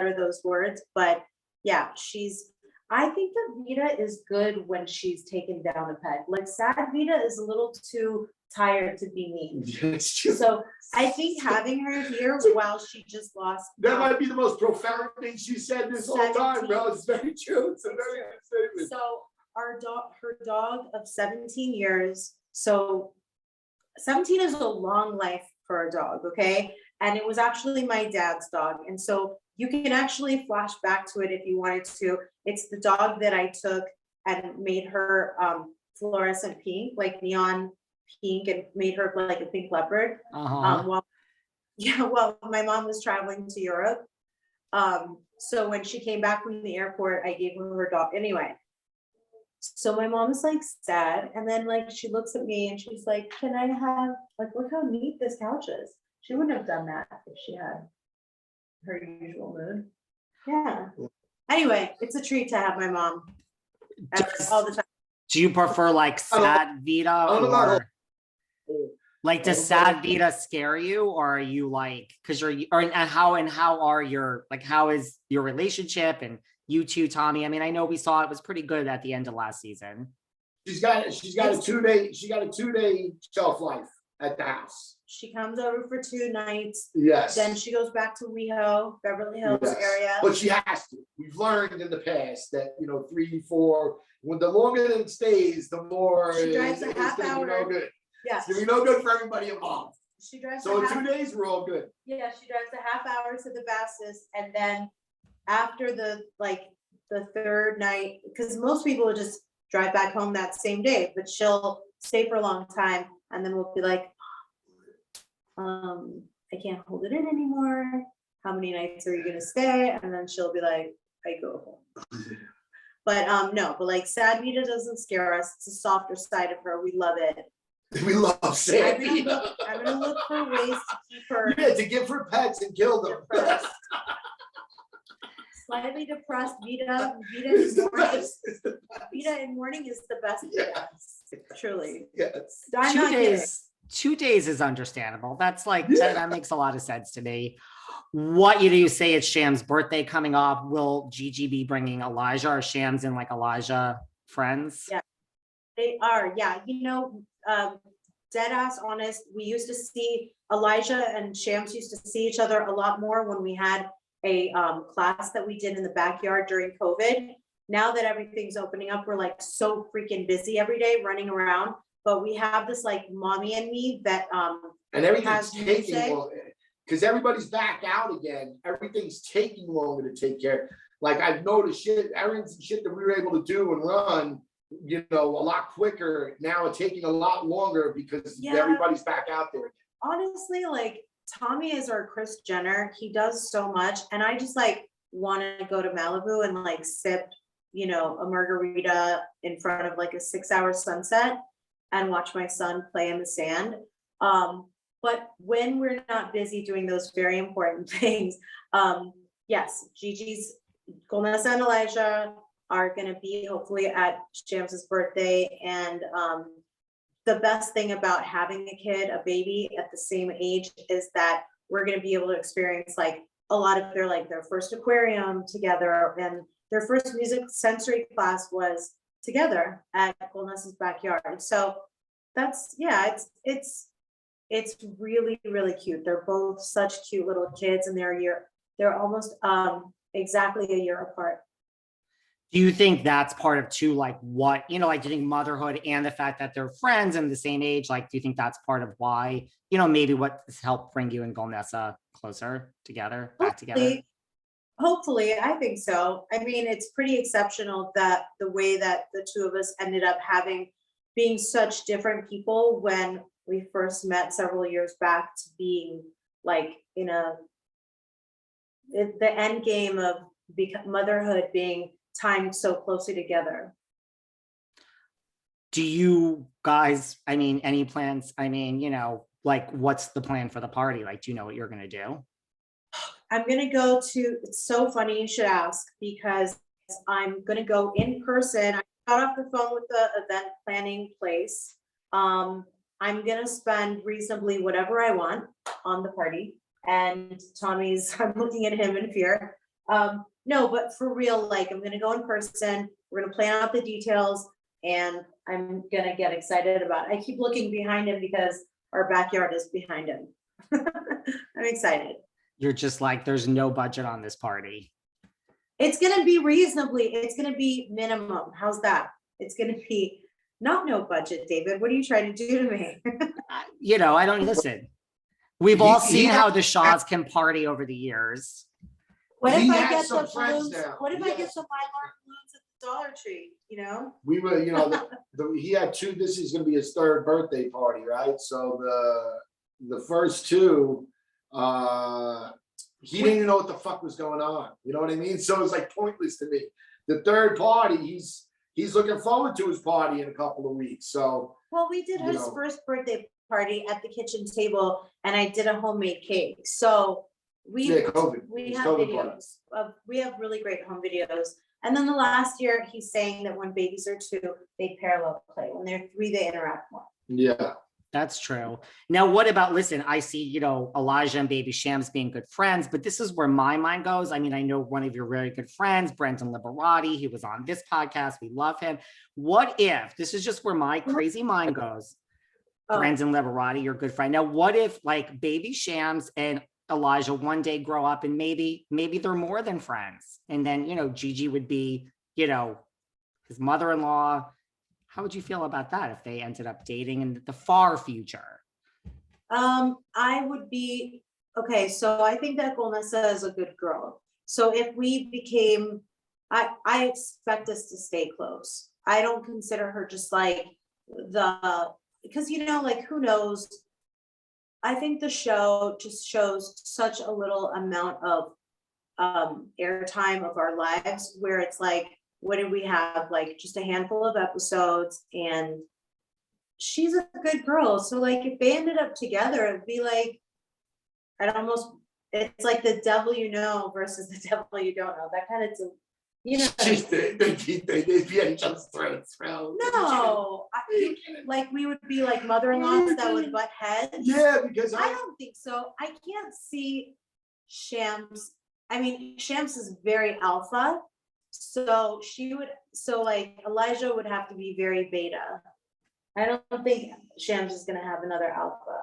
utter those words, but yeah, I think that Vida is good when she's taken down a peg. Like sad Vida is a little too tired to be mean. So I think having her here while she just lost. That might be the most profound thing she said this whole time, bro. It's very true. It's a very good statement. So her dog of 17 years. So 17 is a long life for a dog, okay? And it was actually my dad's dog. And so you can actually flash back to it if you wanted to. It's the dog that I took and made her fluorescent pink, like neon pink, and made her like a pink leopard. While my mom was traveling to Europe. So when she came back from the airport, I gave her dog. Anyway, so my mom is like sad, and then like she looks at me and she's like, "Can I have like look how neat this couch is?" She wouldn't have done that if she had her usual mood. Yeah. Anyway, it's a treat to have my mom all the time. Do you prefer like sad Vida or like does sad Vida scare you, or are you like because and how are your like how is your relationship and you two, Tommy? I mean, I know we saw it was pretty good at the end of last season. She's got a 2-day shelf life at the house. She comes over for 2 nights. Yes. Then she goes back to WeHo, Beverly Hills area. But she has to. We've learned in the past that 3, 4. When the longer that it stays, the more she drives a half hour. No good. Yeah. It's gonna be no good for everybody involved. She drives. So in 2 days, we're all good. Yeah, she drives a half hour to the Basses, and then after the third night, because most people will just drive back home that same day, but she'll stay for a long time, and then we'll be like, I can't hold it in anymore. How many nights are you gonna stay? And then she'll be like, I go home. But no, but like sad Vida doesn't scare us. It's a softer side of her. We love it. We love sad Vida. I'm gonna look for ways to keep her. Yeah, to give her pets and kill them. Depressed. Slightly depressed Vida. Vida in morning is the best. Yes. Truly. Yes. 2 days. 2 days is understandable. That's like that makes a lot of sense to me. What do you say? It's Sham's birthday coming up. Will Gigi be bringing Elijah, or Shams and like Elijah friends? Yeah, they are. Yeah, dead ass honest. We used to see Elijah and Shams used to see each other a lot more when we had a class that we did in the backyard during COVID. Now that everything's opening up, we're like so freaking busy every day running around. But we have this like mommy and me that and everything's taking because everybody's back out again. Everything's taking longer to take care. Like I've noticed errands and shit that we were able to do and run, a lot quicker. Now it's taking a lot longer because everybody's back out there. Honestly, like Tommy is our Kris Jenner. He does so much, and I just like want to go to Malibu and like sip, a margarita in front of like a 6-hour sunset and watch my son play in the sand. But when we're not busy doing those very important things, yes, Gigi's, Golnessa and Elijah are going to be hopefully at Shams's birthday. And the best thing about having a kid, a baby at the same age, is that we're going to be able to experience like a lot of their first aquarium together, and their first music sensory class was together at Golnessa's backyard. So that's, it's really, really cute. They're both such cute little kids, and they're almost exactly a year apart. Do you think that's part of too, like what, like do you think motherhood and the fact that they're friends and the same age, like, do you think that's part of why, maybe what's helped bring you and Golnessa closer together, back together? Hopefully, I think so. I mean, it's pretty exceptional that the way that the two of us ended up being such different people when we first met several years back, to being like the end game of motherhood being timed so closely together. Do you guys, any plans? Like what's the plan for the party? Like, do you know what you're going to do? I'm going to go to, it's so funny you should ask, because I'm going to go in person. I got off the phone with the event planning place. I'm going to spend reasonably whatever I want on the party. And I'm looking at him in fear. No, but for real, like, I'm gonna go in person, we're gonna plan out the details, and I'm gonna get excited about it. I keep looking behind him because our backyard is behind him. I'm excited. You're just like, there's no budget on this party. It's gonna be minimum. How's that? It's gonna be not no budget, David. What are you trying to do to me? You know, I don't listen. We've all seen how the Shahs can party over the years. What if He I has get some the friends balloons? now. What if He I get has- some Mylar balloons at the Dollar Tree, you know? We were, you know, he had two, this is gonna be his third birthday party, right? So the first two, he didn't even know what the fuck was going on, you know what I mean? So it's like pointless to me. The third party, he's looking forward to his party in a couple of weeks, so. Well, we did You his know. first birthday party at the kitchen table and I did a homemade cake. So we Yeah, COVID. we It's have COVID party. videos of, we have really great home videos. And then the last year, he's saying that when babies are 2, they parallel play. When they're 3, they interact more. Yeah. That's true. Now, what about, listen, I see, you know, Elijah and Baby Shams being good friends, but this is where my mind goes. I mean, I know one of your very good friends, Brendan Liberati, he was on this podcast. We love him. What if, this is just where my crazy mind goes, Oh. Brendan Liberati, your good friend. Now, what if like Baby Shams and Elijah one day grow up and maybe they're more than friends? And then, you know, Gigi would be, you know, his mother-in-law. How would you feel about that if they ended up dating in the far future? I would be, okay, so I think that Golnessa is a good girl. So if we became, I expect us to stay close. I don't consider her just like because you know, like who knows? I think the show just shows such a little amount of airtime of our lives where it's like, what did we have? Like just a handful of episodes and she's a good girl. So like if they ended up together, it'd be like, it's like the devil you know versus the devil you don't know. That kind of, you know. They'd be at each other's throats, bro. No, like we would be like mother-in-laws that would butt heads. Yeah, because I don't think so. I can't see Shams. I mean, Shams is very alpha. So like Elijah would have to be very beta. I don't think Shams is gonna have another alpha.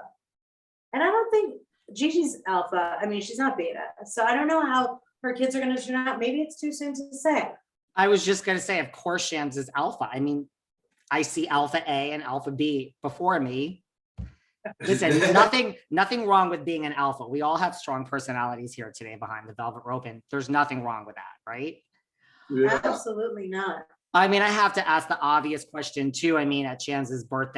And I don't think Gigi's alpha. I mean, she's not beta. So I don't know how her kids are gonna turn out. Maybe it's too soon to say. I was just gonna say, of course, Shams is alpha. I mean, I see alpha A and alpha B before me. Listen, nothing wrong with being an alpha. We all have strong personalities here today behind the velvet rope, and there's nothing wrong with that, right? Yeah. Absolutely not. I mean, I have to ask the obvious question too. I mean, at Shams's birthday,